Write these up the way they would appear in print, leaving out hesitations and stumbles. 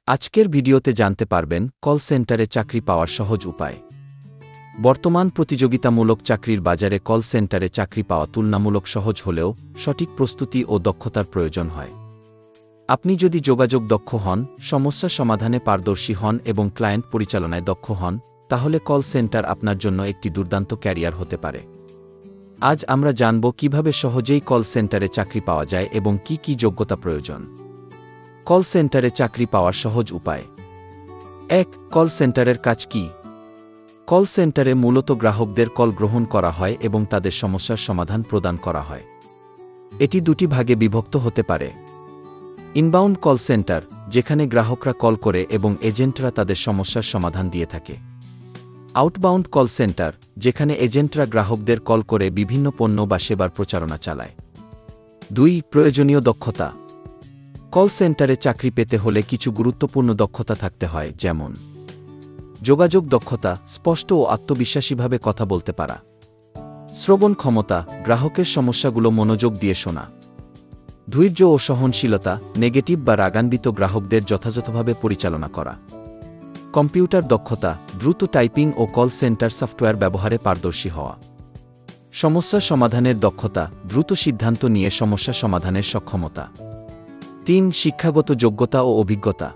আজকের ভিডিওতে জানতে পারবেন কল সেন্টারে চাকরি পাওয়ার সহজ উপায়। বর্তমান প্রতিযোগিতামূলক চাকরির বাজারে কল সেন্টারে চাকরি পাওয়া তুলনামূলক সহজ হলেও সঠিক প্রস্তুতি ও দক্ষতার প্রয়োজন হয়। আপনি যদি যোগাযোগ দক্ষ হন, সমস্যা সমাধানে পারদর্শী হন এবং ক্লায়েন্ট পরিচালনায় দক্ষ হন, তাহলে কল সেন্টার আপনার জন্য একটি দুর্দান্ত ক্যারিয়ার হতে পারে। আজ আমরা জানব কিভাবে সহজেই কল সেন্টারে চাকরি পাওয়া যায় এবং কি কি যোগ্যতা প্রয়োজন। কল সেন্টারে চাকরি পাওয়ার সহজ উপায়। ১. কল সেন্টারের কাজ কি? কল সেন্টারে মূলত গ্রাহকদের কল গ্রহণ করা হয় এবং তাদের সমস্যার সমাধান প্রদান করা হয়। এটি দুটি ভাগে বিভক্ত হতে পারে। ইনবাউন্ড কল সেন্টার, যেখানে গ্রাহকরা কল করে এবং এজেন্টরা তাদের সমস্যার সমাধান দিয়ে থাকে। আউটবাউন্ড কল সেন্টার, যেখানে এজেন্টরা গ্রাহকদের কল করে বিভিন্ন পণ্য বা সেবার প্রচারণা চালায়। ২. প্রয়োজনীয় দক্ষতা। কল সেন্টারে চাকরি পেতে হলে কিছু গুরুত্বপূর্ণ দক্ষতা থাকতে হয়, যেমন যোগাযোগ দক্ষতা, স্পষ্ট ও আত্মবিশ্বাসীভাবে কথা বলতে পারা। শ্রবণ ক্ষমতা, গ্রাহকের সমস্যাগুলো মনোযোগ দিয়ে শোনা। ধৈর্য ও সহনশীলতা, নেগেটিভ বা রাগান্বিত গ্রাহকদের যথাযথভাবে পরিচালনা করা। কম্পিউটার দক্ষতা, দ্রুত টাইপিং ও কল সেন্টার সফটওয়্যার ব্যবহারে পারদর্শী হওয়া। সমস্যা সমাধানের দক্ষতা, দ্রুত সিদ্ধান্ত নিয়ে সমস্যা সমাধানের সক্ষমতা। ৩. শিক্ষাগত যোগ্যতা ও অভিজ্ঞতা।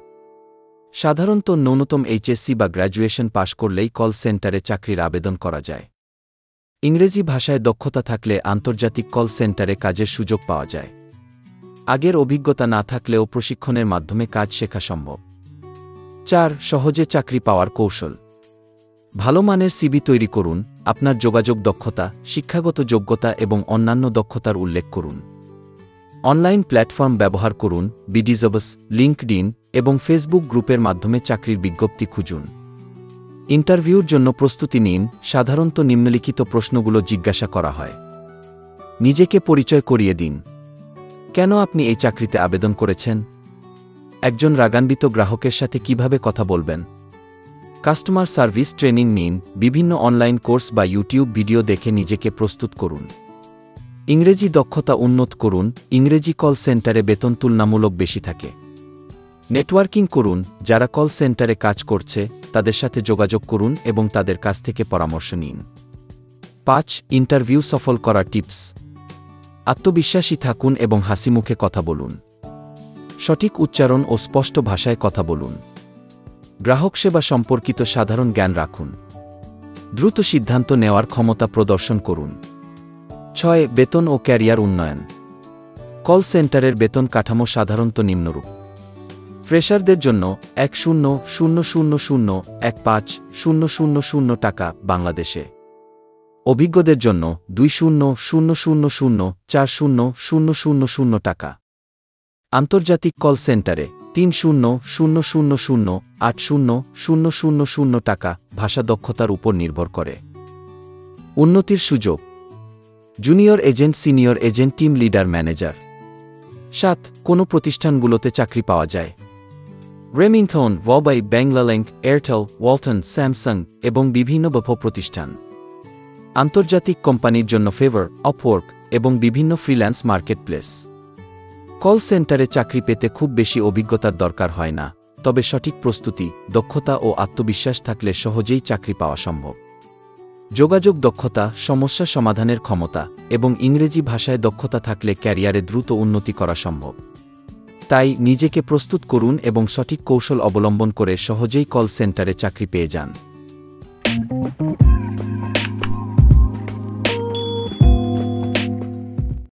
সাধারণত ন্যূনতম এইচএসসি বা গ্র্যাজুয়েশন পাশ করলেই কল সেন্টারে চাকরির আবেদন করা যায়। ইংরেজি ভাষায় দক্ষতা থাকলে আন্তর্জাতিক কল সেন্টারে কাজের সুযোগ পাওয়া যায়। আগের অভিজ্ঞতা না থাকলেও প্রশিক্ষণের মাধ্যমে কাজ শেখা সম্ভব। ৪. সহজে চাকরি পাওয়ার কৌশল। ভালো মানের সিভি তৈরি করুন, আপনার যোগাযোগ দক্ষতা, শিক্ষাগত যোগ্যতা এবং অন্যান্য দক্ষতার উল্লেখ করুন। অনলাইন প্ল্যাটফর্ম ব্যবহার করুন, বিডিজবস, লিঙ্কডইন এবং ফেসবুক গ্রুপের মাধ্যমে চাকরির বিজ্ঞপ্তি খুঁজুন। ইন্টারভিউর জন্য প্রস্তুতি নিন, সাধারণত নিম্নলিখিত প্রশ্নগুলো জিজ্ঞাসা করা হয়। নিজেকে পরিচয় করিয়ে দিন। কেন আপনি এই চাকরিতে আবেদন করেছেন? একজন রাগান্বিত গ্রাহকের সাথে কিভাবে কথা বলবেন? কাস্টমার সার্ভিস ট্রেনিং নিন, বিভিন্ন অনলাইন কোর্স বা ইউটিউব ভিডিও দেখে নিজেকে প্রস্তুত করুন। ইংরেজি দক্ষতা উন্নত করুন, ইংরেজি কল সেন্টারে বেতন তুলনামূলক বেশি থাকে। নেটওয়ার্কিং করুন, যারা কল সেন্টারে কাজ করছে তাদের সাথে যোগাযোগ করুন এবং তাদের কাছ থেকে পরামর্শ নিন। ৫. ইন্টারভিউ সফল করার টিপস। আত্মবিশ্বাসী থাকুন এবং হাসিমুখে কথা বলুন। সঠিক উচ্চারণ ও স্পষ্ট ভাষায় কথা বলুন। গ্রাহক সেবা সম্পর্কিত সাধারণ জ্ঞান রাখুন। দ্রুত সিদ্ধান্ত নেওয়ার ক্ষমতা প্রদর্শন করুন। ৬. বেতন ও ক্যারিয়ার উন্নয়ন। কল সেন্টারের বেতন কাঠামো সাধারণত নিম্নরূপ। ফ্রেশারদের জন্য ১০,০০,০১৫,০০০ টাকা বাংলাদেশে। অভিজ্ঞদের জন্য ২০,০০,০৪০,০০০ টাকা। আন্তর্জাতিক কল সেন্টারে ৩০,০০,০৮০,০০০ টাকা, ভাষা দক্ষতার উপর নির্ভর করে। উন্নতির সুযোগ। Junior agent, senior agent, team leader, manager. ৭. কোন প্রতিষ্ঠানগুলোতে চাকরি পাওয়া যায়? রেমিংটন, ওয়াবাই, ব্যাংলালিংক, এয়ারটেল, ওয়ালটন, স্যামসাং এবং বিভিন্ন বড় প্রতিষ্ঠান। আন্তর্জাতিক কোম্পানির জন্য ফেভার, আপওয়ার্ক এবং বিভিন্ন ফ্রিল্যান্স মার্কেটপ্লেস। কল সেন্টারে চাকরি পেতে খুব বেশি অভিজ্ঞতার দরকার হয় না, তবে সঠিক প্রস্তুতি, দক্ষতা ও আত্মবিশ্বাস থাকলে সহজেই চাকরি পাওয়া সম্ভব। যোগাযোগ দক্ষতা, সমস্যা সমাধানের ক্ষমতা এবং ইংরেজি ভাষায় দক্ষতা থাকলে ক্যারিয়ারে দ্রুত উন্নতি করা সম্ভব। তাই নিজেকে প্রস্তুত করুন এবং সঠিক কৌশল অবলম্বন করে সহজেই কল সেন্টারে চাকরি পেয়ে যান।